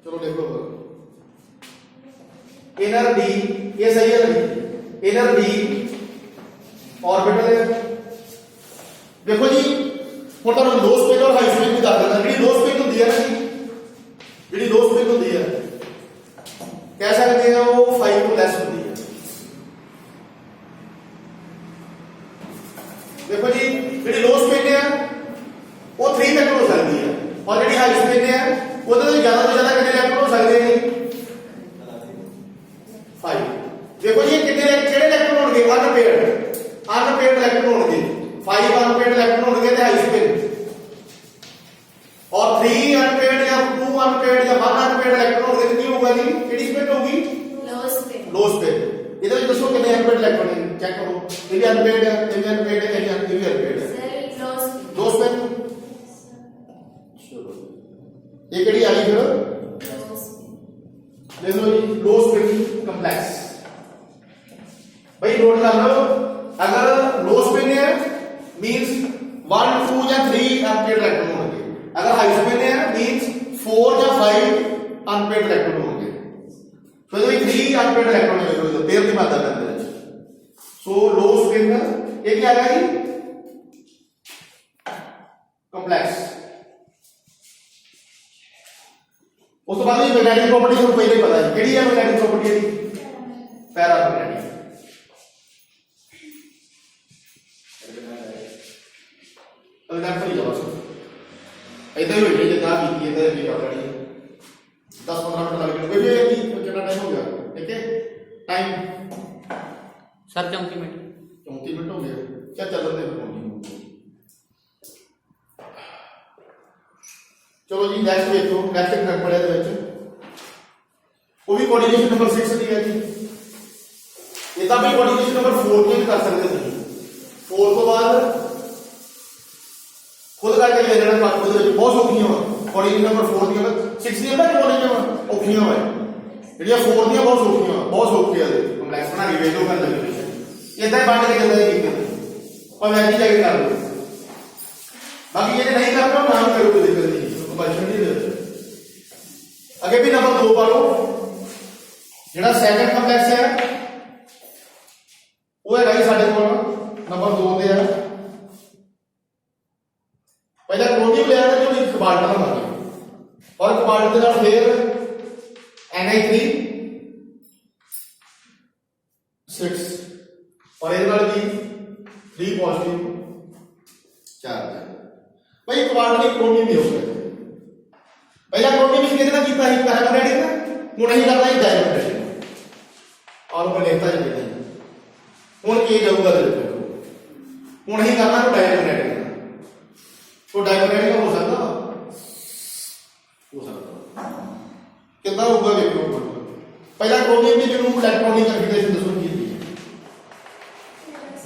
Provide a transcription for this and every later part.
चलो देखो inner D, ये सही है डी, इनर डी ऑर्बिटल है। देखो जी ਹੁਣ ਤੁਹਾਨੂੰ लो स्पिन और हाई स्पिन भी दस देना। जी लो स्पिन होती है ना जी, जी लो स्पिन होती है कह सकते हैं वो 5 ਤੋਂ ਲੈਸ होती है। देखो जी जी लो स्पिन है वो 3 तक हो सकती है और जी हाई स्पिन है वो तो ज्यादा से ज्यादा कितने इलेक्ट्रॉन हो सकते हैं 5। देखो जी कितने किहड़े इलेक्ट्रॉन होंगे अनपेयर्ड इलेक्ट्रॉन होंगे 5 अनपेयर्ड इलेक्ट्रॉन होंगे ते हाई स्पिन और 3 अनपेयर्ड या 2 अनपेयर्ड या 1 अनपेयर्ड इलेक्ट्रॉन होंगे तो की होगा जी किहड़ी स्पिन होगी लो स्पिन। ਇਹਦੇ ਵਿੱਚ ਦੱਸੋ ਕਿੰਨੇ ਅਨਪੇਅਰਡ ਇਲੈਕਟ੍ਰੋਨ ਨੇ ਚੈੱਕ ਕਰੋ। ਇਹ ਵੀ ਅਨਪੇਅਰਡ ਹੈ, ਇਹ ਵੀ ਅਨਪੇਅਰਡ ਹੈ, ਇਹ ਵੀ ਅਨਪੇਅਰਡ ਹੈ ਸਰ लो स्पिन। ਚਲੋ ਇਹ ਕਿਹੜੀ ਆ ਗਈ ਫਿਰ देख लो जी लो स्पिन कंप्लेक्स। भाई नोट कर लो अगर लो स्पिन है मींस 1 2 या 3 अनपेयर्ड इलेक्ट्रॉन होंगे, अगर हाई स्पिन है मींस 4 या 5 अनपेयर्ड इलेक्ट्रॉन होंगे। तो ये 3 अनपेयर्ड इलेक्ट्रॉन है जो पेयर की मात्रा करते हैं। सो लो स्पिन ये क्या आ गया जी कंप्लेक्स। उस तो बाद मैग्नेटिक प्रॉपर्टी ਤੁਹਾਨੂੰ ਪਹਿਲੇ ਹੀ ਪਤਾ ਹੈ ਕਿਹੜੀ ਹੈ ਮੈਗਨੈਟਿਕ ਪ੍ਰॉपर्टी ਦੀ ਪੈਰਾਮੈਗਨੈਟਿਕ। ਅਗਰ ਨਹੀਂ ਜਾਵਾ ਸਰ ਇਦਾਂ ਹੀ ਹੋਈ ਜਿੱਦਾਂ ਕੀਤੀ ਇਹਦਾ ਵੀ ਕਰ ਲੈਣੀ 10-15 ਮਿੰਟ ਲੱਗ ਜਾਣਗੇ। ਵੀ ਇਹ ਕਿੰਨਾ ਟਾਈਮ ਹੋ ਗਿਆ ਠੀਕ ਹੈ ਟਾਈਮ सर 34 मिनट 34 ਮਿੰਟ ਹੋ ਗਏ क्या ਚੱਲਣ ਦੇ ਫਿਰ चलो जी नेक्स्ट देखो नेक्स्ट एक पढ़िया ਦੇ ਵਿੱਚ ਉਹ ਵੀ ਕੋਆਰਡੀਨੇਸ਼ਨ ਨੰਬਰ 6 ਦੀ ਹੈ ਜੀ। ਇਹ ਤਾਂ ਵੀ ਕੋਆਰਡੀਨੇਸ਼ਨ ਨੰਬਰ 4 ਤੇ ਵੀ ਕਰ ਸਕਦੇ ਤੁਸੀਂ। 4 ਤੋਂ ਬਾਅਦ ਖੁਦ ਕਰਕੇ ਲੈ ਲੈਣਾ ਬਾਅਦ ਉਹਦੇ ਵਿੱਚ ਬਹੁਤ ਔਖੀਆਂ ਵਾ ਕੋਆਰਡੀਨੇਸ਼ਨ ਨੰਬਰ 4 ਦੀਆਂ 6 ਦੀਆਂ ਨਾ ਕੋਆਰਡੀਨੇਸ਼ਨ ਔਖੀਆਂ ਵਾ ਜਿਹੜੀਆਂ 4 ਦੀਆਂ ਬਹੁਤ ਔਖੀਆਂ ਬਹੁਤ ਔਖੀਆਂ ਦੇ ਕੰਪਲੈਕਸ ਬਣਾ ਕੇ ਵੇਖੋ ਕਰ ਲੈਂਦੇ ਇਦਾਂ ਹੀ ਬਣ ਕੇ ਜਾਂਦਾ ਹੈ ਠੀਕ और वैसे ही कर लो बाकी ये नहीं कर रहे हो काम करो कोई दिक्कत नहीं अगे भी नंबर 2 पा लो जेड़ा सेकंड कंप्लेक्स है वो है भाई साडे कोल नंबर 2 ते है पहला क्रोमियम ले आना जो कबाल्ट नाल बने और कबाल्ट दे नाल फिर Ni3 6 और इहदे नाल भी 3 पॉजिटिव चार्ज है भाई कबाल्ट नहीं क्रोमियम भी हो सकता है। पहला क्रोमियम कितना कीता है पैरामैग्नेटिक ना हुण नहीं करता है डायमैग्नेटिक और वो लेता ही नहीं हुण की जाऊगा देखो हुण नहीं करना तो डायमैग्नेटिक हो सकता कितना होगा देखो। पहला क्रोमियम की जो इलेक्ट्रॉनिक कन्फिगरेशन दसो की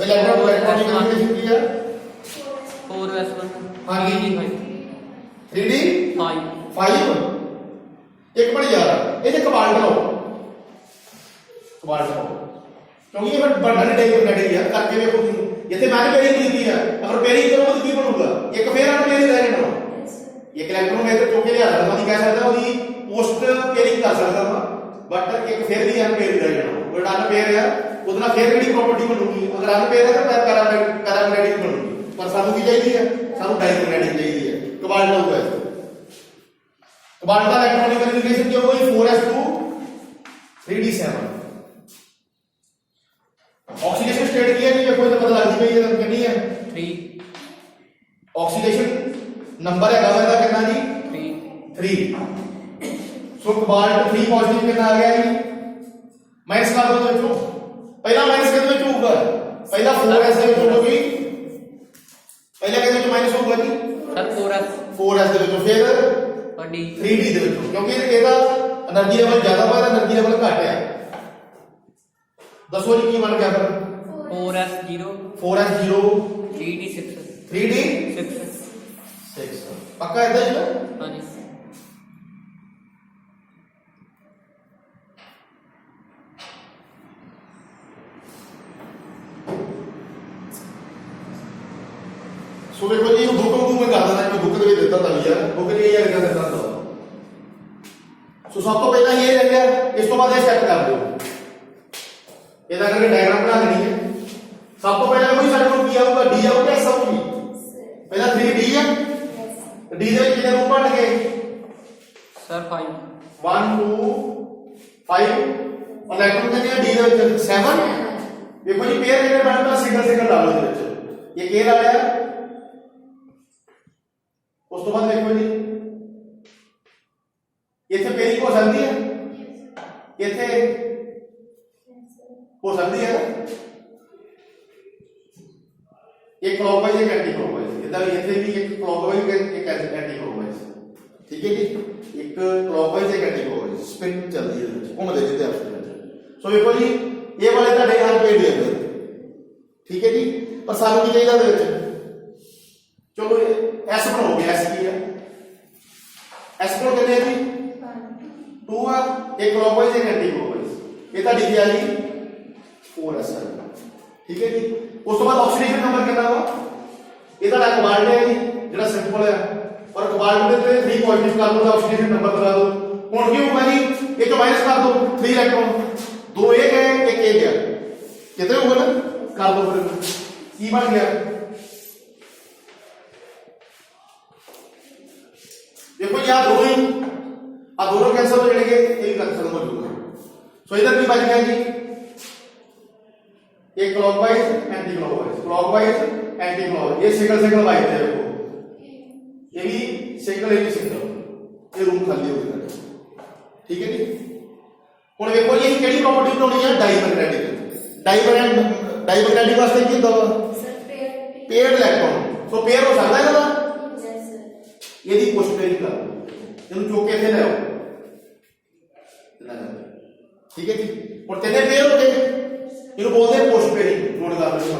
इलेक्ट्रॉनिक कन्फिगरेशन की है 4s1 हां जी 3d 5 5 एक मिनट यार ये कबाल्ट लो क्योंकि ये बड़ा डायमैग्नेटिक है करके देखो इथे मैंने पेयरिंग की है अगर पेयरिंग करोगे तो की बनूगा एक फिर अनपेयरिंग रह जाना एक इलेक्ट्रॉन में तो चौके ले आ रहा है कह सकता है पोस्ट पेयरिंग कर सकता था बट एक फिर भी अनपेयरिंग रह जाना वो अनपेयर है उतना फिर भी प्रॉपर्टी बनूगी अगर अनपेयर है तो पैरामैग्नेटिक बनूगी पर सानू की चाहिए है सानू डायमैग्नेटिक चाहिए है कबाल्ट होगा कबाल्ट का इलेक्ट्रॉनिक कन्फिगरेशन क्या होगी 4s2 3d7 ऑक्सीडेशन स्टेट की है नहीं देखो तो पता लगती है ये कितनी है 3 ऑक्सीडेशन नंबर है गावा का कितना जी 3 सो कबाल्ट 3 पॉजिटिव कितना आ गया जी माइनस कर दो बच्चों पहला माइनस कितने में होगा पहला 4s ਦੇ ਵਿੱਚ ਹੋਗੀ पहला कितने में माइनस होगा जी सर 4s ਦੇ ਵਿੱਚੋਂ ਫਿਰ बड़ी 3d ਦੇ ਵਿੱਚੋਂ ਕਿਉਂਕਿ ਇਹਦਾ એનર્ਜੀ ਲੈਵਲ ਜ਼ਿਆਦਾ ਹੋਇਆ એનર્ਜੀ ਲੈਵਲ ਘੱਟ ਹੈ ਦੱਸੋ ਜੀ ਕੀ ਬਣ ਗਿਆ ਫਿਰ 4s0 4s0 3d6 3d 6 6 पक्का इतना ही ना हाँ जी सो देखो जी बुक में कर देना मैं बुक दे देता था यार बुक नहीं यार कर देता था ਸੋ ਸਭ ਤੋਂ ਪਹਿਲਾਂ ਇਹ ਰਹਿ ਗਿਆ, ਇਸ ਤੋਂ ਬਾਅਦ ਇਹ ਸੈੱਟ ਕਰ ਦਿਓ। ਇਹਦਾ ਕਰਕੇ ਡਾਇਗਰਾਮ ਬਣਾ ਦੇਣੀ ਹੈ। ਸਭ ਤੋਂ ਪਹਿਲਾਂ ਕੋਈ ਸਾਡੇ ਕੋਲ ਕੀ ਆਊਗਾ, ਡੀ ਆਊਗਾ, ਐਸ ਆਊਗੀ। ਪਹਿਲਾਂ 3D ਹੈ, ਡੀ ਦੇ ਵਿੱਚ ਕਿੰਨੇ ਰੂਪ ਬਣ ਗਏ ਸਰ 5 1 2 5 ਇਲੈਕਟ੍ਰੋਨ ਕਿੰਨੇ ਆ ਡੀ ਦੇ ਵਿੱਚ 7। ਦੇਖੋ ਜੀ ਪੇਅਰ ਕਿੰਨੇ ਬਣਦਾ, ਸਿੰਗਲ ਸਿੰਗਲ ਲਾ ਲਓ ਇਹਦੇ ਵਿੱਚ। ਇਹ ਕੇ ਲਾ ਲਿਆ। ਉਸ ਤੋਂ ਬਾਅਦ ਦੇਖੋ ਜੀ ਇੱਥੇ ਪੇਰਿੰਗ ਹੋ ਸਕਦੀ ਹੈ, ਇੱਥੇ ਹੋ ਸਕਦੀ ਹੈ। एक क्लॉकवाइज एक एंटी क्लॉकवाइज, इधर ਇੱਥੇ ਵੀ ਇੱਕ क्लॉकवाइज ਇੱਕ एंटी क्लॉकवाइज। ठीक है जी, एक क्लॉकवाइज एक एंटी क्लॉकवाइज स्पिन ਚੱਲਦੀ ਹੈ ਵਿੱਚ ਘੁੰਮਦੇ ਜਿੱਤੇ ਆਪਸ ਵਿੱਚ। ਸੋ ਵੇਖੋ ਜੀ ਇਹ ਵਾਲੇ ਤੁਹਾਡੇ ਹਰ ਪੇਜ ਦੇ ਅੰਦਰ। ਠੀਕ ਹੈ ਜੀ, ਪਰ ਸਾਨੂੰ ਕੀ ਚਾਹੀਦਾ ਦੇ ਵਿੱਚ, ਚਲੋ ਐਸ ਬਣਾਓਗੇ। ਐਸ ਕੀ ਹੈ, ਐਸ ਕੋਲ ਕਿੰਨੇ ਜੀ 2 ਆ, ਇੱਕ क्लॉकवाइज एक एंटी क्लॉकवाइज। ਇਹ ਤੁਹਾਡੀ ਕੀ ਆ ਜੀ 4s ਆ। ठीक है जी, उस तो बाद ऑक्सीडेशन नंबर कितना हुआ, ये तो कोबाल्ट है जी जेड़ा सिंपल है, और कोबाल्ट में 3 पॉजिटिव कर दो, ऑक्सीडेशन नंबर बता दो। हुन की होगा जी, एक माइनस कर दो 3 इलेक्ट्रॉन, 2 एक है एक गया, कितने होगा ना कर दो, फिर की बन गया। देखो जी आ दोनों कैंसिल हो जाएंगे, ये भी खत्म हो जाएगा। सो इधर भी बच गया जी एक clockwise anti clockwise, clockwise anti clockwise. ये सिंगल सिंगल वाइज है, देखो ये भी सिंगल, ये भी सिंगल, ये रूम खाली हो गया। ठीक है जी, हुन देखो जी केड़ी प्रॉपर्टी बनाउणी है, डाईमैग्नेटिक। डाईमैग्नेटिक वास्ते की होता है पेयर्ड इलेक्ट्रॉन। सो पेयर हो सकता है ना, ਇਹਦੀ ਪੁਸ਼ ਪੇਅਰਿੰਗ ਕਰ ਲਓ, ਇਹਨੂੰ ਚੁੱਕ ਕੇ ਇੱਥੇ ਲੈ ਆਓ। ਠੀਕ ਹੈ ਜੀ, ਹੁਣ ਤਿੰਨੇ ਪੇਅਰ ਹੋ ਗਏ। ਇਹਨੂੰ ਬੋਲਦੇ ਆ ਪੋਸਟ ਪੇਅਰਿੰਗ। ਨੋਟ ਕਰ ਲਓ,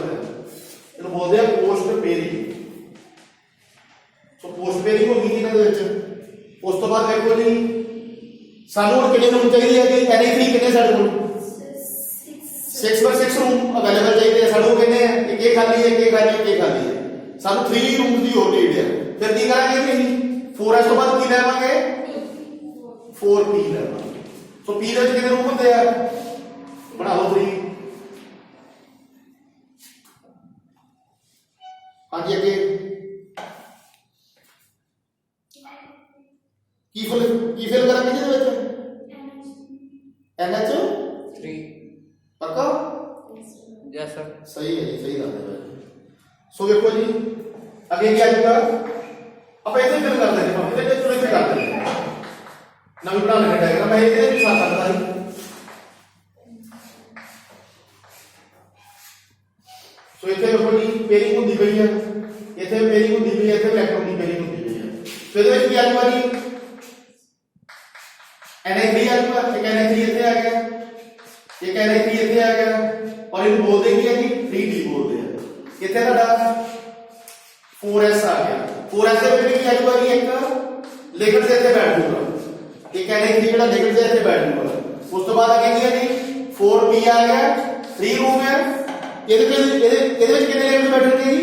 ਇਹਨੂੰ ਬੋਲਦੇ ਆ ਪੋਸਟ ਪੇਅਰਿੰਗ। ਸੋ ਪੋਸਟ ਪੇਅਰਿੰਗ ਹੋ ਗਈ ਇਹਨਾਂ ਦੇ ਵਿੱਚ। ਉਸ ਤੋਂ ਬਾਅਦ ਦੇਖੋ ਜੀ ਸਾਨੂੰ ਹੁਣ ਕਿੰਨੇ ਰੂਮ ਚਾਹੀਦੇ ਆ ਕਿ Na3 ਕਿੰਨੇ ਸਾਡੇ ਕੋਲ 6/6 ਰੂਮ ਅਵੇਲੇਬਲ ਚਾਹੀਦੇ ਆ। ਸਾਡੇ ਕੋਲ ਕਿੰਨੇ ਆ, ਇੱਕ ਇਹ ਖਾਲੀ ਹੈ, ਇੱਕ ਇਹ ਖਾਲੀ ਹੈ, ਇੱਕ ਖਾਲੀ ਹੈ। ਸਾਨੂੰ 3 ਰੂਮ ਦੀ ਹੋਰ ਨੀਡ ਹੈ। ਫਿਰ ਕੀ ਕਰਾਂਗੇ ਜੀ 4s ਤੋਂ ਬਾਅਦ ਕੀ ਲੈਵਾਂਗੇ 4p ਲੈਵਾਂਗੇ। ਸੋ p ਦੇ ਵਿੱਚ ਕਿੰਨੇ ਰੂਮ ਹੁੰਦੇ ਆ, ਬਣਾ ਲਓ 3। आगे आगे की फिल करेंगे जी इसमें NH3 पक्का। यस सर, सही है जी, सही बात है। सो देखो जी आगे क्या आएगा, अब ऐसे फिल कर देंगे, हम इधर चलो इसे कर देंगे, नवी बना लेंगे डायग्राम। मैं इधर भी साथ करता हूं। सो इथे देखो जी पेयरिंग होती पई है, इथे पेयरिंग होती पई है, इथे इलेक्ट्रॉन की पेयरिंग होती पई है। तो इधर की आ गया जी Na3 आ गया, एक Na3 इथे आ गया, एक Na3 इथे आ गया, और इनको बोलते क्या है जी 3D बोलते हैं। इथे ਤੁਹਾਡਾ 4s आ गया। 4s ਦੇ ਵਿੱਚ ਕੀ ਆ ਗया ਜੀ, ਇੱਕ ਲਿਗਡ से ਇੱਥੇ ਬੈਠ ਜੂਗਾ, ਇੱਕ Na3 ਜਿਹੜਾ ਲਿਗਡ से ਇੱਥੇ ਬੈਠ ਜੂਗਾ। ਉਸ ਤੋਂ ਬਾਅਦ ਕੀ ਹੈ ਜੀ 4p ਆ ਗਿਆ, 3 ਰੂਮ ਹੈ। ਇਹਦੇ ਵਿੱਚ ਕਿੰਨੇ ਲੈਵਲ ਬੈਠਣਗੇ ਜੀ,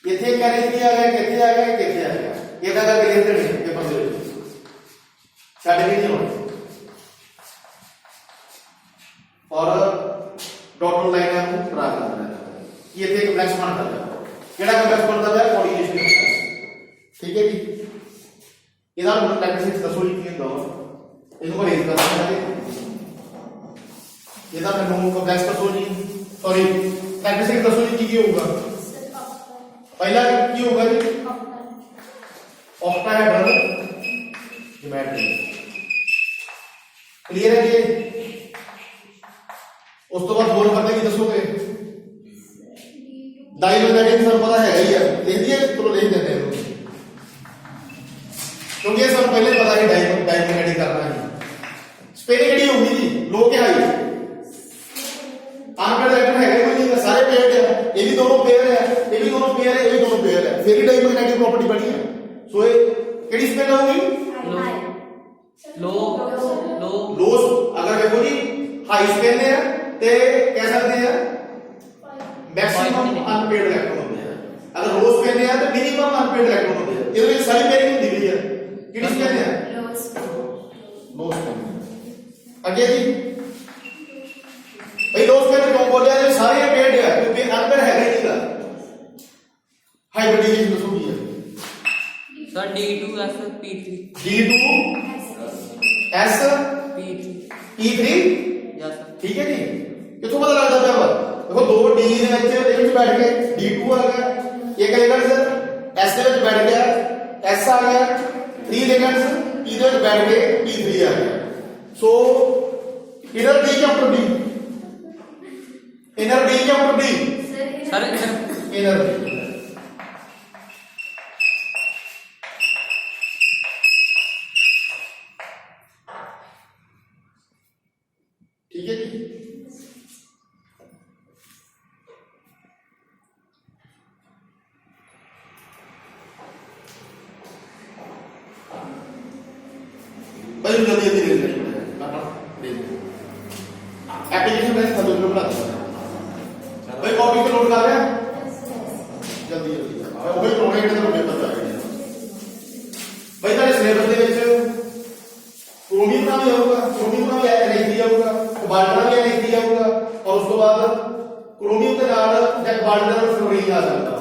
ਇੱਥੇ Na3 ਆ ਗਿਆ, ਕਿੱਥੇ ਆ ਗਿਆ, ਕਿੱਥੇ ਆ ਗਿਆ। ਇਹਦਾ ਕਰਕੇ ਲਿਖਦੇ ਨੇ ਪੇਪਰ ਦੇ ਵਿੱਚ, ਸਾਡੇ ਵੀ ਨਹੀਂ ਹੋਣਾ। और डॉट लाइन है वो ड्रा करना है, ये थे कंप्लेक्स बनता है, केड़ा कंप्लेक्स बनता है कोऑर्डिनेशन कंप्लेक्स। ठीक है जी, ਇਹਦਾ ਕੰਪਲੈਕਸ ਦੱਸੋ ਜੀ ਕੀ ਹੁੰਦਾ ਵਾ, ਇਹਨੂੰ ਅਰੇਂਜ ਕਰਨਾ ਹੈ। ਇਹਦਾ ਮੈਨੂੰ ਕੰਪਲੈਕਸ ਦੱਸੋ ਜੀ, ਸੌਰੀ ਕੰਪਲੈਕਸ ਦੱਸੋ ਜੀ ਕੀ ਹੋਊਗਾ। ਪਹਿਲਾ ਕੀ ਹੋਊਗਾ ਜੀ ऑक्टाहेड्रल ज्योमेट्री। क्लियर है जी। उस तो बाद बोल करते की दसोगे डाइमैग्नेटिक सब पता है ही है, लिख दिया चलो लिख देते हैं क्योंकि ये सब पहले पता है डाइमैग्नेटिक करना है। स्पेलिंग एडी होगी जी लो के हाई अनपेड इलेक्ट्रॉन है कोई नहीं, सारे पेयर्ड है, ये भी दोनों पेयर है, ये भी दोनों पेयर है, ये भी दोनों पेयर है, फिर ही डाइमैग्नेटिक प्रॉपर्टी बनी है। सो ये केडी स्पेल होगी लो लो लो। अगर देखो जी हाई स्पेल है ते कह सकते हैं मैक्सिमम अनपेड इलेक्ट्रॉन होते हैं, अगर लो स्पेल है तो मिनिमम अनपेड इलेक्ट्रॉन होते हैं। ये सारी पेयरिंग होती है, केडी स्पेल है अगे जी भाई दोस्त मैंने क्यों बोलिया ये सारे पेड है क्योंकि अनपेड है नहीं का हाइब्रिडाइजेशन दसो की है sir D2S P3 D2S P3 P3 yes sir ठीक है जी किथों पता लगता पिया वा देखो दो D ਦੇ ਵਿੱਚ बैठ के D2 आ गया एक एलिमेंट S ਦੇ ਵਿੱਚ बैठ गया S आ गया 3 एलिमेंट्स P ਦੇ ਵਿੱਚ बैठ के P3 आ गया सो इनर D क्या आउटर D इनर D क्या outer D sir inner D ठीक है जी भाई जल्दी जल्दी ले लेना एप्लीकेशन में सब लोग बना दो भाई कॉपी पे लोड कर रहे हैं जल्दी जल्दी भाई वही प्रोडक्ट ਦਾ पेपर आ गया भाई ਤੁਹਾਡੇ ਸਿਲੇਬਸ ਦੇ ਵਿੱਚ क्रोमियम का भी होगा क्रोमियम का भी लिख दिया होगा कोबाल्ट का भी लिख दिया होगा और उसके बाद क्रोमियम के नाल या कोबाल्ट का फ्लोरीन आ सकता है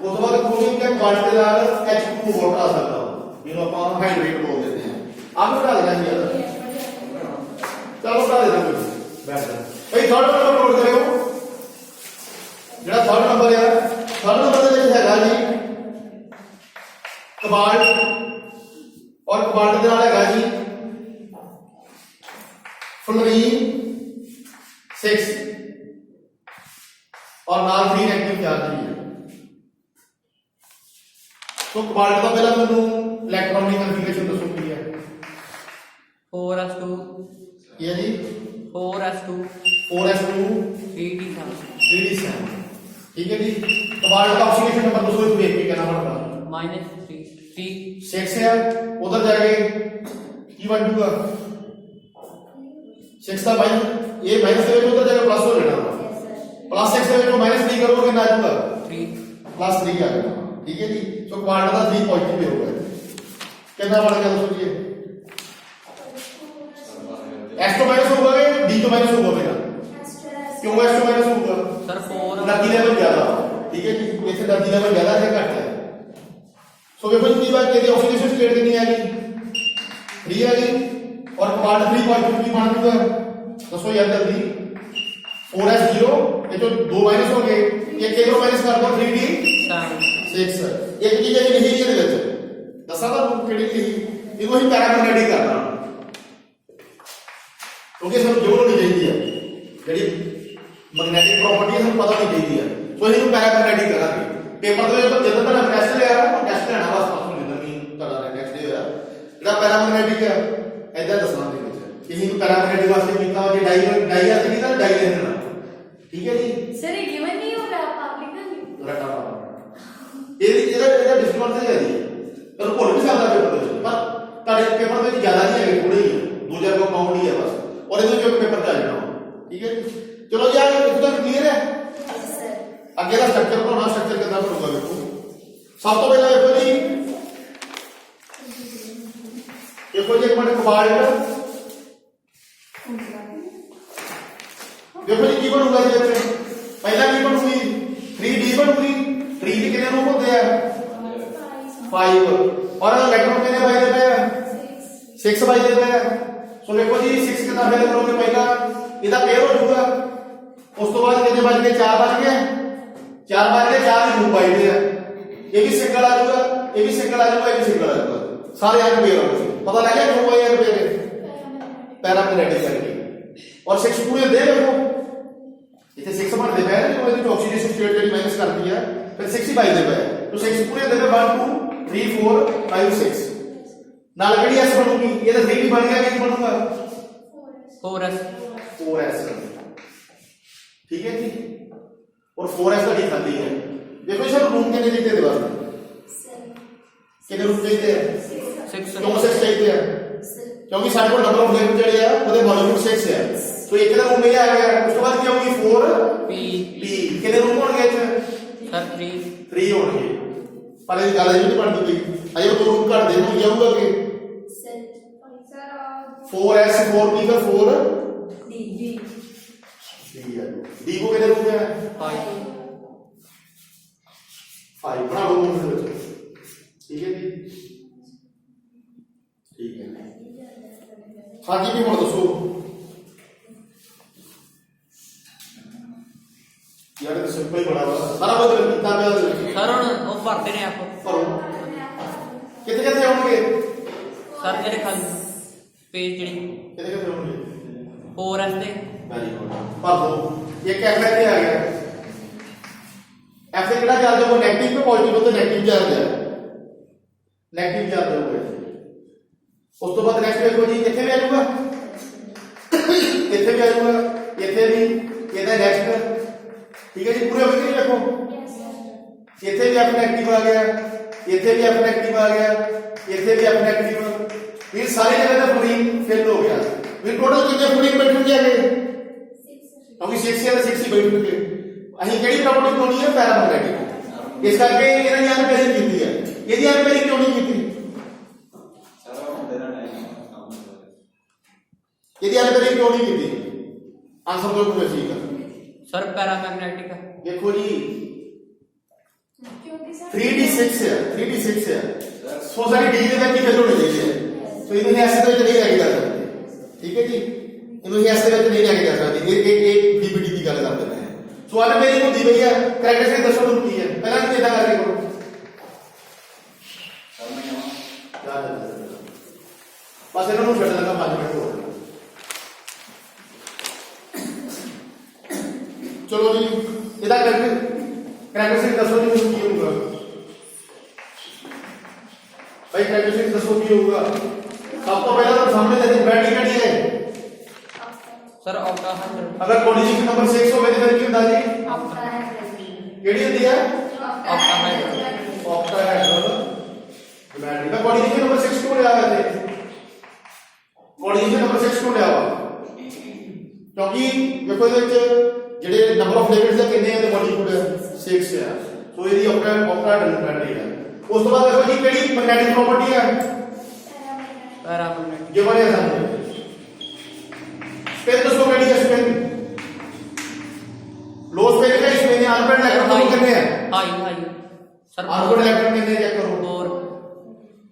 उसके बाद क्रोमियम के कोबाल्ट के नाल H2O वाटर आ सकता है जिन्हें अपन हाइड्रेट बोल देते हैं आप बता देना यार चलो बता देना बैठ जा भाई थर्ड नंबर नोट करियो जेड़ा थर्ड नंबर है थर्ड नंबर ਦੇ ਵਿੱਚ ਹੈਗਾ ਜੀ कोबाल्ट और कोबाल्ट ਦੇ ਨਾਲ ਹੈਗਾ जी फ्लोरीन 6 और नाल 3 नेगेटिव चार्ज भी है तो कोबाल्ट का पहला मैंने इलेक्ट्रॉन की कॉन्फ़िगरेशन दसो की है 4s2 ये जी 4s2 4s2 3d7 3d7 ठीक है जी कोबाल्ट का ऑक्सीडेशन नंबर दसो इसको देख के क्या नंबर होगा -3 6 है उधर जाके की बन जाएगा 6 का माइनस ये माइनस से उधर जाके प्लस हो जाना प्लस 6 से जो माइनस 3 करोगे कितना आएगा 3 प्लस 3 आ गया ठीक है जी तो क्वांटम का 3 पॉजिटिव पे होगा कितना बढ़ गया दोस्तों जी S तो माइनस होगा कि D तो माइनस होगा बेटा क्यों S तो माइनस होगा सर 4 एनर्जी लेवल ज्यादा ठीक है जी इससे एनर्जी लेवल ज्यादा है घट है सो देखो जी बात कहते ऑक्सीडेशन स्टेट कितनी आ गई 3 आ गई और क्वांटम 3 पॉजिटिव की मान दूंगा दसो यार जल्दी 4s0 ये जो दो माइनस हो गए ये केवल माइनस कर दो 3d 6 एक चीज है नहीं ये ਦੇ ਵਿੱਚ ਦੱਸਾਂ ਤਾਂ ਕਿਹੜੀ ਲਿਖੀ ਇਹਨੂੰ ਹੀ ਪੈਰਾਮੈਗਨੈਟਿਕ ਕਰਨਾ ਕਿਉਂਕਿ ਸਾਨੂੰ ਜੋੜ ਨਹੀਂ ਚਾਹੀਦੀ ਹੈ ਜਿਹੜੀ ਮੈਗਨੈਟਿਕ ਪ੍ਰੋਪਰਟੀ ਸਾਨੂੰ ਪਤਾ ਨਹੀਂ ਚਾਹੀਦੀ ਹੈ ਸੋ ਇਹਨੂੰ ਪੈਰਾਮੈਗਨੈਟਿਕ ਕਰਾਂਗੇ ਪੇਪਰ ਦੇ ਵਿੱਚ ਜਦੋਂ ਤੁਹਾਡਾ ਟੈਸਟ ਲਿਆ ਉਹ ਟੈਸਟ ਲੈਣਾ ਬਸ ਤੁਹਾਨੂੰ ਜਿੰਨਾ ਵੀ ਤੁਹਾਡਾ ਨੈਕਸਟ ਡੇ ਹੋਇਆ ਜਿਹੜਾ ਪੈਰਾਮੈਗਨੈਟਿਕ ਹੈ ਐਦਾਂ ਦੱਸਣਾ ਦੇ ਵਿੱਚ ਕਿਸੇ ਨੂੰ ਪੈਰਾਮੈਗਨੈਟਿਕ ਵਾਸਤੇ ਕੀਤਾ ਜੇ ਡਾਈ ਵਾਸਤੇ ਕੀਤਾ ਡਾਈ ਲੈ ਦੇਣਾ ਠੀਕ ਹੈ ਜੀ सर ये गिवन नहीं होगा आप लिखना नहीं रटा ਇਹਦਾ ਡਿਸਕਾਊਂਟ ਤੇ ਹੈ ਜੀ ਪਰ ਭੁੱਲ ਵੀ ਸਕਦਾ ਪੇਪਰ ਦੇ ਵਿੱਚ ਪਰ ਤੁਹਾਡੇ ਪੇਪਰ ਦੇ ਵਿੱਚ ਜ਼ਿਆਦਾ ਨਹੀਂ ਹੈਗੇ ਥੋੜੇ ਹੀ ਹੈ 2000 ਕੋ ਪਾਉਂਡ ਹੀ ਹੈ ਬਸ ਔਰ ਇਹਦੇ ਵਿੱਚ ਪੇਪਰ ਤੇ ਆ ਜਾਣਾ ਠੀਕ ਹੈ ਜੀ ਚਲੋ ਯਾਰ ਇਹ ਤਾਂ ਕਲੀਅਰ ਹੈ सर ਅੱਗੇ ਦਾ ਸਟਰਕਚਰ ਬਣਾਉਣਾ ਸਟਰਕਚਰ ਕਿੱਦਾਂ ਬਣੂਗਾ ਵੇਖੋ ਸਭ ਤੋਂ ਪਹਿਲਾਂ ਵੇਖੋ ਜੀ ਦੇਖੋ ਜੀ ਇੱਕ ਮਿੰਟ ਕੋਬਾल्ट देखो जी की बनूंगा जी पहला की बनूंगी 3d बनूंगी 3 के कितने रूप होते हैं 5 और इलेक्ट्रॉन कितने बचते पे 6 बचते पे सो देखो जी 6 कितना फिल करोगे पहला ਇਹਦਾ पेयर हो जाऊगा उस तो बाद कितने बच गए 4 बच गए 4 बच गए 4 ही रूप बचते हैं ये भी सिंगल आ जाऊगा ये भी सिंगल आ जाऊगा ये भी सिंगल आ जाऊगा सारे यार पेयर हो गए पता लग गया क्यों यार पेयर पैरामैग्नेटिक करके और 6 पूरे दे देखो इतने 6 बनते पे जो ਇਹਦੀ ਆਕਸੀਡੇਸ਼ਨ ਸਟੇਟ ਜਿਹੜੀ ਮਾਈਨਸ ਕਰਦੀ ਹੈ ਫਿਰ 6 ਹੀ ਬਚਦੇ ਪਏ तो 6 पूरे ਦੇ ਪਏ 1 2 3 4 5 6 ਨਾਲ ਕਿਹੜੀ s ਬਣੂਗੀ ਇਹਦਾ 3 ਵੀ ਬਣ ਗਿਆ ਕੀ ਬਣੂਗਾ 4s 4s ठीक है जी और 4s का डी खाली है देखो सर रूम कितने लिखते हैं दीवार कितने रूम चाहिए 6 क्यों 6 चाहिए क्योंकि सारे को नंबर ऑफ लेवल ਜਿਹੜੇ ਆ ਉਹਦੇ वॉल्यूम 6 है तो एक का रूम ये आ गया उसके बाद क्या होगी 4 p p कितने रूम होंगे इसमें सर 3 3 होंगे पर ये ਗੱਲ ਨਹੀਂ ਬਣਦੀ ਪਈ ਅਜੇ ਉਹ रूम ਘੱਟ ਦੇ ਨੂੰ ਜਾਊਗਾ ਕਿ सर 4s 4p का 4 डी को कितने रूप में है 5 5 बना लो दोनों में ठीक है जी ठीक है हाँ जी भी हुण दसो यार तो सिंपल ही बड़ा वा सारा बदल कितना पे सर ਹੁਣ ਉਹ ਭਰਦੇ ਨੇ ਆਪ भरो कितने कितने होंगे ਸਰ ਜਿਹੜੇ ਖਾਲੀ ਪੇਜ ਜਿਹੜੀ कितने कितने होंगे 4S ਤੇ वेरी गुड भर दो एक एफ पे आ गया एफ से कितना चार्ज होगा नेगेटिव पे पॉजिटिव तो नेगेटिव चार्ज है नेगेटिव चार्ज होगा उस तो बाद नेक्स्ट देखो जी कितने भी आ जाऊगा कितने भी आ जाऊगा इतने भी ਇਹਦਾ नेक्स्ट ठीक है जी पूरे होके नहीं देखो इतने भी अपना एक्टिव आ गया इतने भी अपना एक्टिव आ गया इतने भी अपना एक्टिव ये सारी जगह पे फ्लोरीन फिल हो गया फिर टोटल कितने फ्लोरीन बैठे जाएंगे क्योंकि 6 से 6 ही बैठे ਅਸੀਂ ਕਿਹੜੀ ਪ੍ਰੋਪਰਟੀ ਬਣਾਉਣੀ ਹੈ ਪੈਰਾਮੈਗਨੈਟਿਕ ਇਸ ਕਰਕੇ ਇਹਨਾਂ ਦੀ ਅਨਪੇਰਿੰਗ ਕੀਤੀ ਹੈ ਇਹਦੀ ਅਨਪੇਰਿੰਗ ਕਿਉਂ ਨਹੀਂ ਕੀਤੀ ਇਹਦੀ ਅਨਪੇਰਿੰਗ ਕਿਉਂ ਨਹੀਂ ਕੀਤੀ ਆਨਸਰ ਦੋ ਕੋਈ ਠੀਕ ਹੈ ਸਰ ਪੈਰਾਮੈਗਨੈਟਿਕ ਹੈ देखो जी क्योंकि सर 3d6 है 3d6 है सो सारी डी ਦੇ ਵਿੱਚ ਵੈਲਿਊ ਹੋਣੀ ਚਾਹੀਦੀ ਹੈ ਸੋ ਇਹਨੂੰ ਐਸ ਦੇ ਵਿੱਚ ਨਹੀਂ ਲੈ ਕੇ ਜਾ ਸਕਦੇ ਠੀਕ ਹੈ ਜੀ ਇਹਨੂੰ ਐਸ ਦੇ ਵਿੱਚ ਨਹੀਂ ਲੈ ਕੇ ਜਾ ਸਕਦੇ ਇਹ ਡੀਬੀਡੀ ਦੀ ਗੱਲ ਕਰਦੇ ਨੇ ਸੋ ਅੱਜ ਮੇਰੀ ਹੁੰਦੀ ਪਈ ਹੈ ਕਰੈਕਟਰਿਸਟਿਕ ਦੱਸੋ ਨੂੰ ਕੀ ਹੈ ਪਹਿਲਾਂ ਇਹ ਇਦਾਂ ਕਰਕੇ ਕਰੋ ਬਸ ਇਹਨਾਂ ਨੂੰ ਛੱਡ ਦੇਣਾ 5 ਮਿੰਟ ਹੋਰ चलो जी इधर करैक्टरिस्टिक दसो जी की होगा भाई करैक्टरिस्टिक दसो की होगा सब तो पहले तो सामने देखो बैटरी कड़ी है सर ऑक्टा 100 अगर कोऑर्डिनेशन नंबर 6 होवे तो फिर की होता जी ऑक्टा है केड़ी होती है ऑक्टा है ऑक्टा हेड्रोन बैटरी का कोऑर्डिनेशन नंबर 6 क्यों ले आए थे कोऑर्डिनेशन नंबर 6 क्यों ले आवा क्योंकि देखो ਇਹਦੇ ਵਿੱਚ ਜਿਹੜੇ ਨੰਬਰ ਆਫ ਲਿਗੇਂਡਸ ਦਾ ਕਿੰਨੇ ਹੈ ਤੇ ਮੋਲੀਕੂਲ 6 ਹੈ ਸੋ ਇਹਦੀ ਆਕਟਾ ਡਿਫਰੈਂਟ ਹੈ ਉਸ ਤੋਂ ਬਾਅਦ ਦੇਖੋ ਜੀ ਕਿਹੜੀ ਮੈਗਨੈਟਿਕ ਪ੍ਰੋਪਰਟੀ ਹੈ ਪੈਰਾਮੈਗਨੈਟਿਕ ਜੋ ਬਣੇ ਸਾਨੂੰ स्पिन दसो ਕਿਹੜੀ ਹੈ स्पिन लो स्पिन है इसमें ने अनपेड इलेक्ट्रॉन कितने हैं high high sir unpaired electron कितने चेक करो 4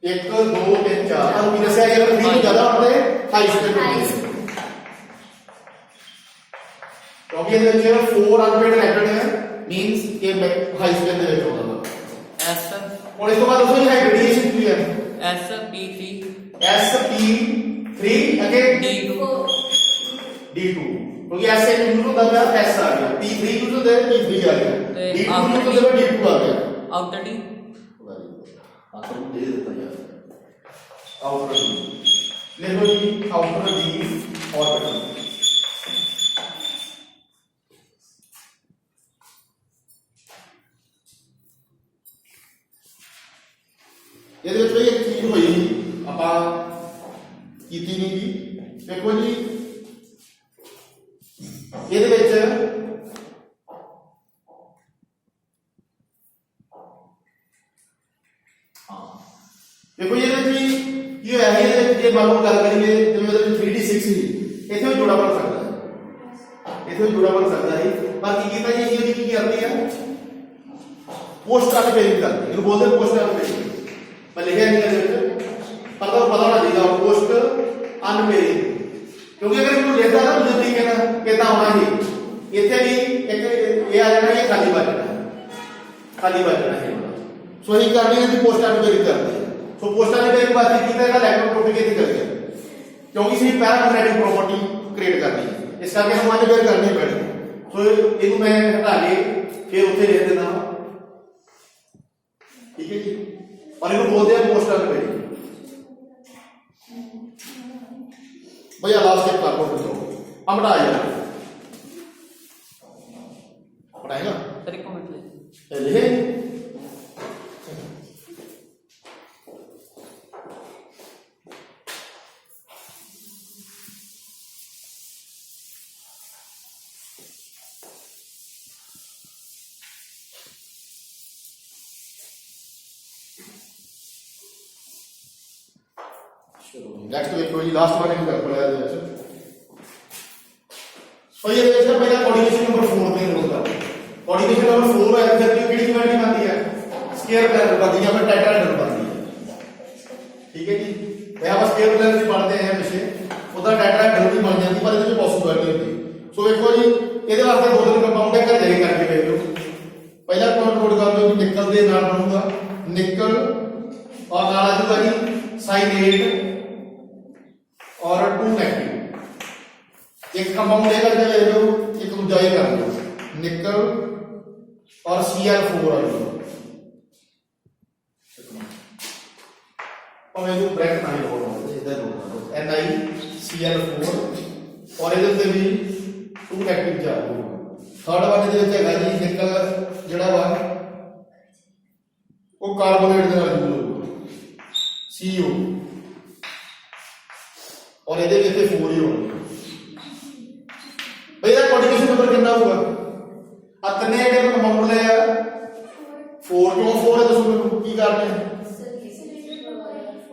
1 2 3 4 और भी दसया अगर 3 ਤੋਂ ਜ਼ਿਆਦਾ ਹੁੰਦੇ हाई स्पिन क्योंकि ਇਹਦੇ ਵਿੱਚ 4 अनपेड इलेक्ट्रॉन है मींस कि हाई स्पिन ਦੇ ਵਿੱਚ ਹੋਣਾ एस और इस तो बाद उसमें हाइब्रिडेशन की है s P3 sp3 again D2 d2 क्योंकि s से यूज होता है s आ गया p3 यूज होता है p3 आ गया d2 यूज होता है d2 आ गया आउटर D आउटर दे देता यार आउटर d लिखो जी आउटर d ऑर्बिटल ਇਹਦੇ ਵਿੱਚ ਵੀ ਇੱਕ ਚੀਜ਼ ਹੋਈ ਆਪਾਂ ਕੀਤੀ ਨਹੀਂ ਜੀ ਦੇਖੋ ਜੀ ਇਹਦੇ ਵਿੱਚ ਦੇਖੋ ਇਹਦੇ ਵਿੱਚ ਕੀ ਹੋਇਆ ਹੈ ਇਹਦੇ ਵਿੱਚ ਜੇ ਮੰਨ ਲਓ ਗੱਲ ਕਰੀਏ ਜਿਵੇਂ ਇਹਦੇ ਵਿੱਚ 3d6 ਸੀ ਇੱਥੇ ਵੀ ਜੋੜਾ ਬਣ ਸਕਦਾ ਹੈ ਇੱਥੇ ਵੀ ਜੋੜਾ ਬਣ ਸਕਦਾ ਹੈ ਪਰ ਕੀ ਕੀਤਾ ਜੀ ਇਹਦੀ ਕੀ ਕਰਦੀ ਹੈ पोस्ट अनपेयरिंग करते हैं बोलते हैं पोस्ट अनपेयरिंग मैं लिखा नहीं है पर तो पता होना चाहिए पोस्ट अनपेयरिंग क्योंकि अगर इनको लेता ना मुझे नहीं कहना कहता होना ही इतने भी एक ये आ जाना ये खाली बचना है सो ही करनी है कि पोस्ट अनपेयरिंग करते हैं सो पोस्ट अनपेयरिंग बात की तरह इलेक्ट्रॉन प्रोपेगेट करते हैं क्योंकि सिर्फ पैरामैग्नेटिक प्रॉपर्टी क्रिएट करनी है इस करके हम अनपेयर करनी पड़ेगी सो इनको मैं हटा के फिर उत्थे लिख देना ठीक है जी और इनको बोलते हैं पोस्ट अनपेयरिंग भैया लास्ट स्टेप कर दो अब हटा जाएगा हटाएगा सर एक मिनट ले ले नेक्स्ट देखो जी लास्ट वन कर पड़ा है ਸੋ ਇਹ ਵਿੱਚ ਨਾ ਪਹਿਲਾਂ ਕੋਆਰਡੀਨੇਸ਼ਨ ਨੰਬਰ 4 ਤੇ ਨੋਟ ਕਰ ਕੋਆਰਡੀਨੇਸ਼ਨ ਨੰਬਰ 4 ਹੈ ਫਿਰ ਕਿਹੜੀ ਜਿਓਮੈਟਰੀ ਬਣਦੀ ਹੈ ਸਕੁਅਰ ਪਲੈਨ ਬਣਦੀ ਹੈ ਫਿਰ ਟੈਟਰਾहेड्रन ਬਣਦੀ ਹੈ ਠੀਕ ਹੈ ਜੀ ਇਹ ਆਪਾਂ ਸਕੁਅਰ ਪਲੈਨ ਦੀ ਪੜ੍ਹਦੇ ਆਏ ਪਿੱਛੇ ਉਹਦਾ ਟੈਟਰਾहेड्रन ਵੀ ਬਣ ਜਾਂਦੀ ਪਰ ਇਹਦੇ ਵਿੱਚ ਪੋਸੀਬਿਲਿਟੀ ਹੁੰਦੀ ਸੋ ਵੇਖੋ ਜੀ ਇਹਦੇ ਵਾਸਤੇ ਦੋ ਤਿੰਨ ਕੰਪਾਊਂਡ ਹੈ ਘਰ ਜਾ ਕੇ ਕਰਕੇ ਵੇਖ ਲਓ ਪਹਿਲਾ ਕੰਪਾਊਂਡ ਨੋਟ ਕਰ ਲਓ ਕਿ ਨਿਕਲ ਦੇ ਨਾਲ ਬਣੂਗਾ ਨਿਕਲ और नाल आ जाएगा जी sin 8 और 2 नेगेटिव एक कंपाउंड ले करके ले लो एक दूसरा ही कर लो निकल और Cl4 आ जाएगा और ये जो ब्रैकेट ना लोड हो इधर लोड NiCl4 और ਇਹਦੇ ਤੇ ਵੀ 2 नेगेटिव ਚਾਰਜ ਹੋਊਗਾ ਥਰਡ ਵਾਲੇ ਦੇ ਵਿੱਚ ਹੈਗਾ ਜੀ ਨਿਕਲ ਜਿਹੜਾ ਵਾ ਉਹ ਕਾਰਬੋਨੇਟ ਦੇ ਨਾਲ ਜੁੜ CO और ਇਹਦੇ ਵਿੱਚ 4 ਹੀ ਹੋਣਗੇ ਬਈ ਇਹਦਾ ਕੋਆਰਡੀਨੇਸ਼ਨ ਨੰਬਰ ਕਿੰਨਾ ਹੋਊਗਾ ਆ ਤਿੰਨੇ ਜਿਹੜੇ ਕੰਪਾਊਂਡ ਲੈ ਆ 4 ਕਿਉਂ 4 ਹੈ ਦੱਸੋ ਮੈਨੂੰ ਕੀ ਕਰਨੇ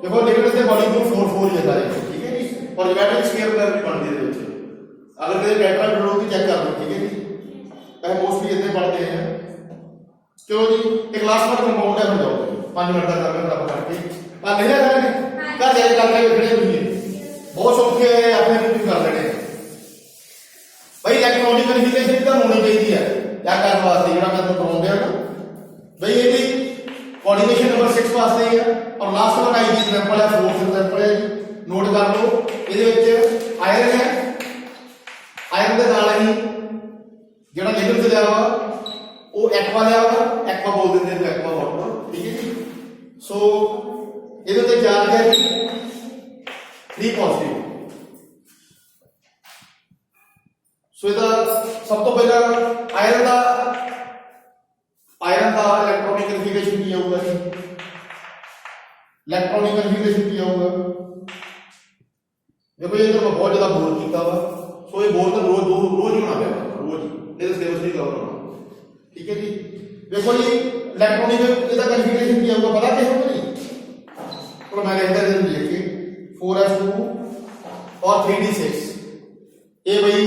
ਦੇਖੋ ਲਿਕਵਿਡ ਦੇ ਬਾਡੀ ਨੂੰ 4 4 ਹੀ ਹੈ ਸਾਰੇ ਠੀਕ ਹੈ ਜੀ ਔਰ ਜਿਓਮੈਟ੍ਰਿਕ ਸਕੁਅਰ ਪਲੈਨ ਵੀ ਬਣਦੀ ਇਹਦੇ ਵਿੱਚ ਅਗਰ ਤੇ ਟੈਟਰਾहेड्रन ਦੀ ਚੈੱਕ ਕਰ ਲਓ ਠੀਕ ਹੈ ਜੀ ਇਹ ਮੋਸਟਲੀ ਇੱਥੇ ਪੜ੍ਹਦੇ ਆ ਚਲੋ ਜੀ ਇੱਕ ਲਾਸਟ ਵਾਲਾ ਕੰਪਾਊਂਡ ਹੈ ਫਿਰ ਜਾਓ 5 ਮਿੰਟ ਦਾ ਕੰਮ ਬਰਾਬਰ ਕਰਕੇ ਆ ਨਹੀਂ ਕਰਾਂਗੇ ਘਰ ਜਾ ਕੇ ਕਰਕੇ ਵੇਖਣੇ ਹੁੰਦੇ ਬਹੁਤ ਸੌਖੇ ਹੈ ਆਪਣੇ ਨੂੰ ਵੀ ਕਰ ਲੈਣੇ ਭਾਈ ਇਲੈਕਟ੍ਰੋਨਿਕ ਵੈਰੀਫਿਕੇਸ਼ਨ ਤਾਂ ਹੋਣੀ ਚਾਹੀਦੀ ਹੈ ਕਿਆ ਕਰਨ ਵਾਸਤੇ ਜਿਹੜਾ ਮੈਂ ਤੁਹਾਨੂੰ ਕਰਾਉਂਦੇ ਆ ਨਾ ਭਾਈ ਇਹਦੀ ਕੋਆਰਡੀਨੇਸ਼ਨ ਨੰਬਰ 6 ਵਾਸਤੇ ਹੈ ਔਰ ਲਾਸਟ ਵਾਲਾ ਆਈ ਦੀ ਐਗਜ਼ਾਮਪਲ ਹੈ 4 ਐਗਜ਼ਾਮਪਲ ਹੈ ਨੋਟ ਕਰ ਲਓ ਇਹਦੇ ਵਿੱਚ ਆਇਰਨ ਹੈ ਆਇਰਨ ਦੇ ਨਾਲ ਹੀ ਜਿਹੜਾ ਲਿਕਵਿਡ ਲਿਆ ਵਾ ਉਹ ਐਕਵਾ ਲਿਆ ਵਾ ਐਕਵਾ ਬੋਲ ਦਿੰਦੇ ਨੇ ਐਕਵਾ ਵਾਟਰ ਠੀਕ ਹੈ ਜੀ ਸੋ ਇਹਦੇ ਤੇ ਚਾਰਜ ਹੈ 3 ਪੋਜ਼ਿਟਿਵ ਸੋ ਇਹਦਾ ਸਭ ਤੋਂ ਪਹਿਲਾਂ ਆਇਰਨ ਦਾ ਇਲੈਕਟ੍ਰੋਨਿਕ ਕਨਫਿਗਰੇਸ਼ਨ ਕੀ ਹੋਊਗਾ ਜੀ ਇਲੈਕਟ੍ਰੋਨਿਕ ਕਨਫਿਗਰੇਸ਼ਨ ਕੀ ਹੋਊਗਾ ਦੇਖੋ ਇਹ ਤਾਂ ਬਹੁਤ ਜ਼ਿਆਦਾ ਬੋਰ ਕੀਤਾ ਵਾ ਸੋ ਇਹ ਬੋਰ ਤਾਂ ਰੋਜ਼ ਹੀ ਹੋਣਾ ਪਿਆ ਰੋਜ਼ ਇਹਦੇ ਸਿਲੇਬਸ ਨਹੀਂ ਕਵਰ ਹੋਣਾ ਠੀਕ ਹੈ ਜੀ ਦੇਖੋ ਜੀ ਇਲੈਕਟ੍ਰੋਨਿਕ ਇਹਦਾ ਕਨਫਿਗਰੇਸ਼ਨ ਕੀ ਹੋਊਗਾ ਪਤਾ ਕਿਸ ਨੂੰ ਨਹੀਂ और मैं कहता है लिख के 4s2 और 3d6 ये भाई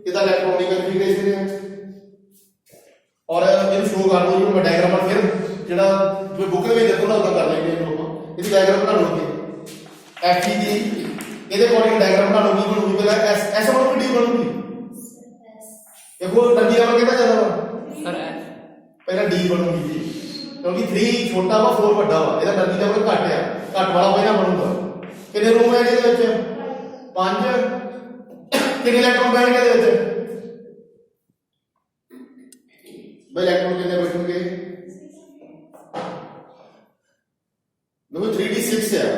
इधर इलेक्ट्रॉनिक कन्फिगरेशन है और इन शो कर दो मैं डायग्राम फिर जेड़ा जो बुक में देखो ना उदा कर लेंगे लोग इसकी डायग्राम बना लोगे Fe दी ਇਹਦੇ ਅਕੋਰਡਿੰग डायग्राम बना लोगे बनूगी पहले ऐसा बनूगी डी बनूगी देखो डंडी का कितना ज्यादा सर पहला डी बनूगी जी क्योंकि 3 छोटा वा 4 ਵੱਡਾ ਵਾ ਇਹਦਾ ਡੰਡੀ ਦਾ ਕੋਈ ਘੱਟ ਆ ਘੱਟ ਵਾਲਾ ਪਹਿਲਾਂ ਬਣੂਗਾ ਕਿੰਨੇ ਰੂਮ ਹੈ ਇਹਦੇ ਵਿੱਚ 5 ਕਿੰਨੇ ਇਲੈਕਟ੍ਰੋਨ ਬੈਠ ਗਏ ਇਹਦੇ ਵਿੱਚ ਬਈ ਇਲੈਕਟ੍ਰੋਨ ਕਿੰਨੇ ਬੈਠਣਗੇ ਨੰਬਰ 3d6 ਹੈ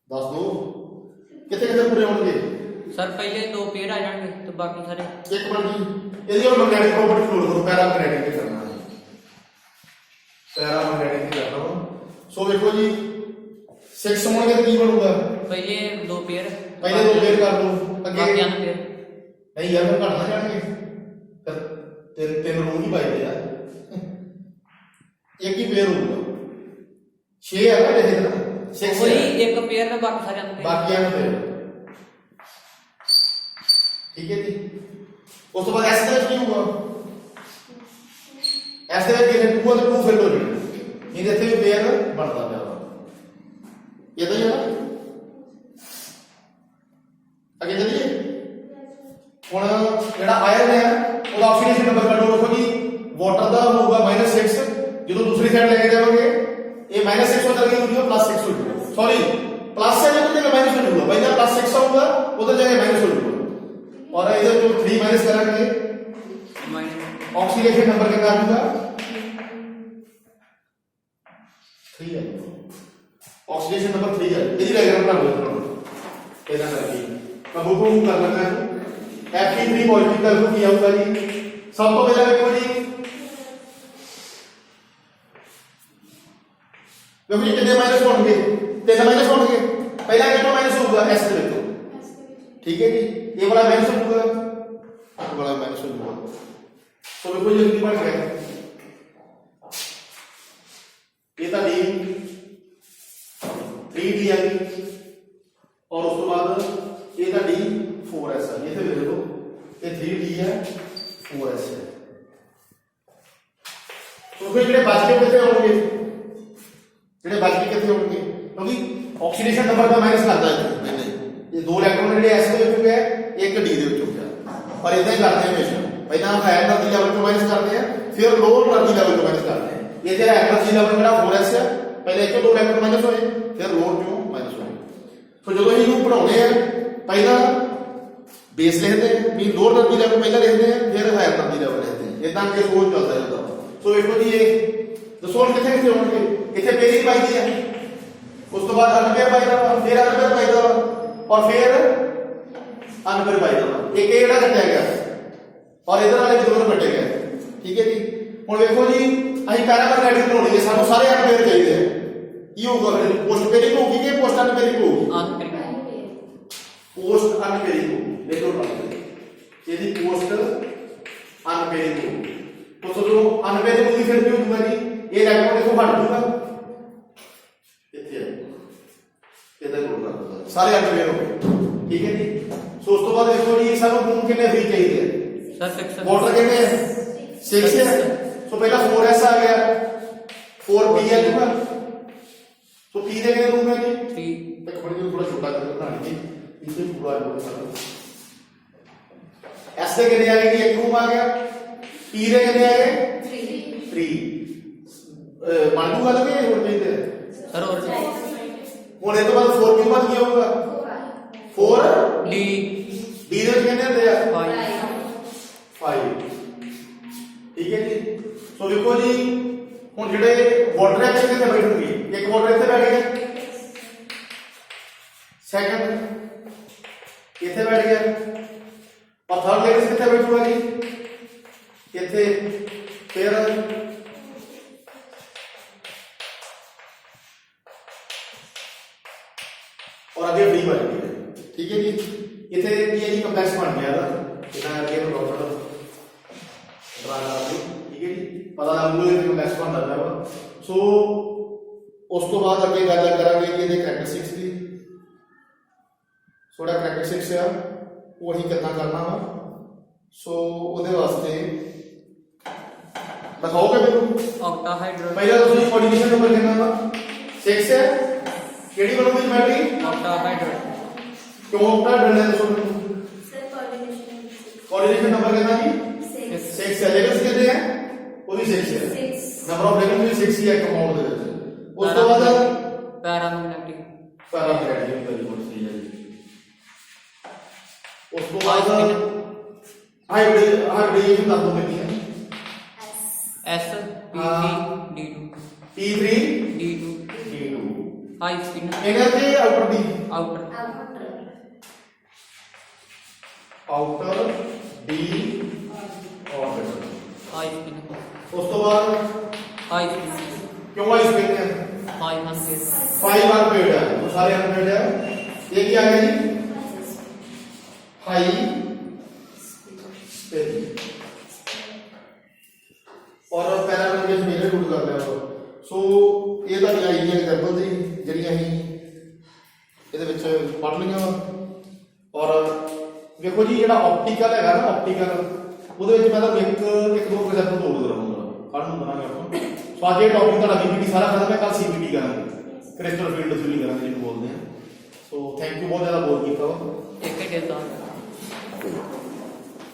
ਦੱਸ ਦੋ ਕਿੱਥੇ ਪੂਰੇ ਹੋਣਗੇ सर पहले 2 पेड़ आ जाएंगे तो बाकी सारे एक मिनट जी ਇਹਦੀ ਉਹ ਮੈਗਨੈਟਿਕ ਪ੍ਰੋਪਰਟੀ ਲੋਡ ਕਰੋ ਪੈਰਾਮੈਗਨੈਟਿਕ ਤੇ ਕਰਨਾ ਹੈ ਪੈਰਾਮੈਗਨੈਟਿਕ ਤੇ ਕਰਨਾ ਸੋ ਵੇਖੋ ਜੀ 6 ਹੋਣਗੇ ਤਾਂ ਕੀ ਬਣੂਗਾ पहले 2 पेड़ ਪਹਿਲੇ ਦੋ ਪੇਅਰ ਕਰ ਦੋ ਅੱਗੇ बाकी आने पेड़ ਨਹੀਂ ਯਾਰ ਫਿਰ ਘਟਣਾ ਜਾਣਗੇ ਫਿਰ ਤਿੰਨ ਰੂਮ ਹੀ ਪਾਈਦੇ ਆ ਇੱਕ ਹੀ ਪੇਅਰ ਹੋਊਗਾ 6 ਆ ਨਾ ਇਹ ਨਾ 6 वही एक पेड़ में बाकी सारे आने पेड़ ਬਾਕੀਆਂ ਨੂੰ ਪੇਅਰ ठीक है जी ਉਸ ਤੋਂ ਬਾਅਦ ਐਸ ਦੇ ਵਿੱਚ ਕੀ ਹੋਊਗਾ ਐਸ ਦੇ ਵਿੱਚ ਕਿਹਨੇ 2 ਅਤੇ 2 ਫਿਲ ਹੋ ਜਾਣਗੇ ਇਹਦੇ ਇੱਥੇ ਵੀ ਪੇਅਰ ਬਣਦਾ ਪਿਆ ਵਾ ਇਹ ਤਾਂ ਹੀ ਹੈ ਨਾ ਅੱਗੇ ਚੱਲੀਏ ਹੁਣ ਜਿਹੜਾ ਆਇਰਨ ਹੈ ਉਹਦਾ ਆਕਸੀਡੇਸ਼ਨ ਨੰਬਰ ਕੱਢੋ ਦੇਖੋ ਜੀ ਵਾਟਰ ਦਾ ਹੋਊਗਾ -6 ਜਦੋਂ ਦੂਸਰੀ ਸਾਈਡ ਲੈ ਕੇ ਜਾਵਾਂਗੇ ਇਹ -6 ਹੋ ਜਾਏਗਾ ਦੂਜਾ +6 ਹੋ ਜਾਊਗਾ ਸੌਰੀ प्लस है जो तो माइनस हो जाएगा भाई जब +6 होगा उधर जाके माइनस हो जाएगा और इधर जो 3 माइनस करेंगे ऑक्सीडेशन नंबर कितना आ जाएगा 3 है ऑक्सीडेशन नंबर 3 है यही डायग्राम बना लो ऐसा करके अब वो मूव कर लेना है Fe3 पॉजिटिव का रूप किया होगा जी सब तो पहले देखो जी देखो जी कितने माइनस होंगे 3 माइनस होंगे पहला कितना माइनस होगा एस से देखो ठीक है जी ये वाला माइनस होगा ये वाला माइनस होगा तो देखो ये कितनी बढ़ गया ये था डी 3d आ गई और उस तो बाद ये डी 4s है, इतने लिख लो ये 3d है 4s है। तो फिर जो बच के कितने होंगे, जो बच के कितने होंगे, क्योंकि ऑक्सीडेशन नंबर का माइनस करता है पहले ये दो इलेक्ट्रॉन जो s के चुके हैं एक d दे चुके और इतना ही करते हैं हमेशा, पहले हम हायर एनर्जी लेवल को माइनस करते हैं फिर लोअर एनर्जी लेवल को माइनस करते हैं। ये तेरा एनर्जी लेवल मेरा 4s है, पहले एक दो इलेक्ट्रॉन माइनस होए फिर लोअर क्यों माइनस होए। तो जो ਇਹਨੂੰ ਪੜਾਉਣੇ ਆ ਪਹਿਲਾਂ बेस लिखते हैं, मीन लोअर एनर्जी लेवल पहले लिखते हैं फिर हायर एनर्जी लेवल लिखते हैं, इतना के सोच चलता रहता है। सो देखो जी ये दसों कितने कितने होंगे, इतने पेयरिंग पाई दी है, उस तो बाद अनपेयर पाई दा, फिर अनपेयर पाई दा और फिर अनपेयर पाई दा, एक ਜਿਹੜਾ ਕੱਟਿਆ ਗਿਆ और इधर वाले दोनों कटे गए। ठीक है जी, ਹੁਣ ਵੇਖੋ ਜੀ ਅਸੀਂ ਪੈਰਾਮੈਗਨੈਟਿਕ ਬਣਾਉਣੀ ਹੈ, ਸਾਨੂੰ ਸਾਰੇ ਅਨਪੇयर ਚਾਹੀਦੇ ਆ, ਕੀ ਹੋਊਗਾ ਫਿਰ ਪੋਸਟ पेयरिंग होगी कि पोस्ट अनपेयरिंग होगी, पोस्ट अनपेयरिंग होगी। देखो यदि पोस्ट अनपेयरिंग होगी तो जो अनपेयरिंग होगी फिर क्या होगा जी, ये इलेक्ट्रॉन देखो हट जाऊगा इधर होगा, सारे अनपेयर हो गए। ठीक है जी, सो उस तो बाद देखो जी सानू गुण कितने फ्री चाहिए सर, वाटर कितने 6 है, सो पहला 4s आ गया 4p आ जाऊगा, तो p दे कितने रूम है जी 3, एक बड़ी थोड़ा छोटा करके बनानी जी, इसे पूरा लोड कर लो। s दे कितने आ गए, एक रूम आ गया, p दे कितने आ गए 3 मान दूंगा लगे और चाहिए सर और ਹੁਣ ਇਹ ਤੋਂ ਬਾਅਦ 4 ਕਿਉਂ ਬਚ ਗਿਆ ਹੋਊਗਾ 4 डी d ਦੇ ਕਿੰਨੇ ਹੁੰਦੇ ਆ 5 5। ਠੀਕ ਹੈ ਜੀ, ਸੋ ਦੇਖੋ ਜੀ ਹੁਣ ਜਿਹੜੇ ਵਾਟਰ ਹੈ ਕਿੱਥੇ ਬੈਠਣਗੇ, ਇੱਕ ਵਾਟਰ ਇੱਥੇ ਬੈਠ ਗਿਆ, ਸੈਕੰਡ ਇੱਥੇ ਬੈਠ ਗਿਆ और थर्ड लेयर कितने बैठूगा जी ਇੱਥੇ, फिर और आगे फ्री बन गई है। ठीक है जी, इतने ये जी कंप्लेक्स बन गया था, इतना आगे तो डॉक्टर ड्रा करा दी। ठीक है जी, पता लग गया कि कंप्लेक्स बन रहा है। सो उस तो बाद अगे गल करांगे कि ਇਹਦੇ कैरेक्टरिस्टिक्स ਦੀ, थोड़ा कैरेक्टरिस्टिक्स है वो ही कितना करना वा। सो ਉਹਦੇ ਵਾਸਤੇ ਦਿਖਾਓਗੇ ਮੈਨੂੰ ऑक्टाहाइड्रल ਪਹਿਲਾਂ ਤੁਸੀਂ कोऑर्डिनेशन नंबर कितना वा 6 है, ਕਿਹੜੀ ਬਣੂਗੀ ਮੈਟਰੀ ऑक्टाहाइड्रल क्यों ऑक्टाहाइड्रल है दोस्तों ਮੈਨੂੰ सर कोऑर्डिनेशन कोऑर्डिनेशन नंबर कितना जी 6 है, लेकिन कितने हैं वो भी 6 है, 6 नंबर ऑफ लेकिन भी 6 ही है कंपाउंड ਦੇ ਵਿੱਚ। ਉਸ ਤੋਂ ਬਾਅਦ पैरामैग्नेटिक पैरामैग्नेटिक वेरी गुड सही है जी। ਉਸ ਤੋਂ ਬਾਅਦ हाइब्रिडेशन कर दो कितनी है s P3 D2 P3 D2 D2 high spin inner के outer d outer outer d orbital. High spin उस तो बाद हाई स्पिन क्यों वाइस स्पिन है 500 5 अनपेयर्ड है, तो सारे अनपेयर्ड है। ये क्या आ गया जी हाई स्पिन और पैरामैग्नेटिक मेजर गुड कर लिया। सो ਇਹ ਤਾਂ ਆਈਡੀਆ ਐਗਜ਼ਾਮਪਲ ਦੀ ਜਿਹੜੀਆਂ ਅਸੀਂ ਇਹਦੇ ਵਿੱਚ ਪੜ੍ਹ ਲਈਆਂ ਵਾ। ਔਰ ਵੇਖੋ ਜੀ ਜਿਹੜਾ ਆਪਟੀਕਲ ਹੈਗਾ ਨਾ, ਆਪਟੀਕਲ ਉਹਦੇ ਵਿੱਚ ਮੈਂ ਤਾਂ ਇੱਕ ਦੋ ਐਗਜ਼ਾਮਪਲ ਤੋੜ ਦਵਾਂਗਾ, ਕੱਲ ਨੂੰ ਬਣਾਵਾਂਗੇ ਆਪਾਂ। ਸੋ ਅੱਜ ਇਹ ਟੌਪਿਕ ਤੁਹਾਡਾ ਬੀਪੀਟੀ ਸਾਰਾ ਖਤਮ ਹੈ, ਕੱਲ ਸੀਪੀਟੀ ਕਰਾਂਗੇ, ਕ੍ਰਿਸਟਲ ਫੀਲਡ ਫਿਲਿੰਗ ਕਰਾਂਗੇ ਜਿਹਨੂੰ ਬੋਲਦੇ ਆ। ਸੋ ਥੈਂਕ ਯੂ, ਬਹੁਤ ਜ਼ਿਆਦਾ ਬੋਲ ਕੀਤਾ ਵਾ। एक डेटा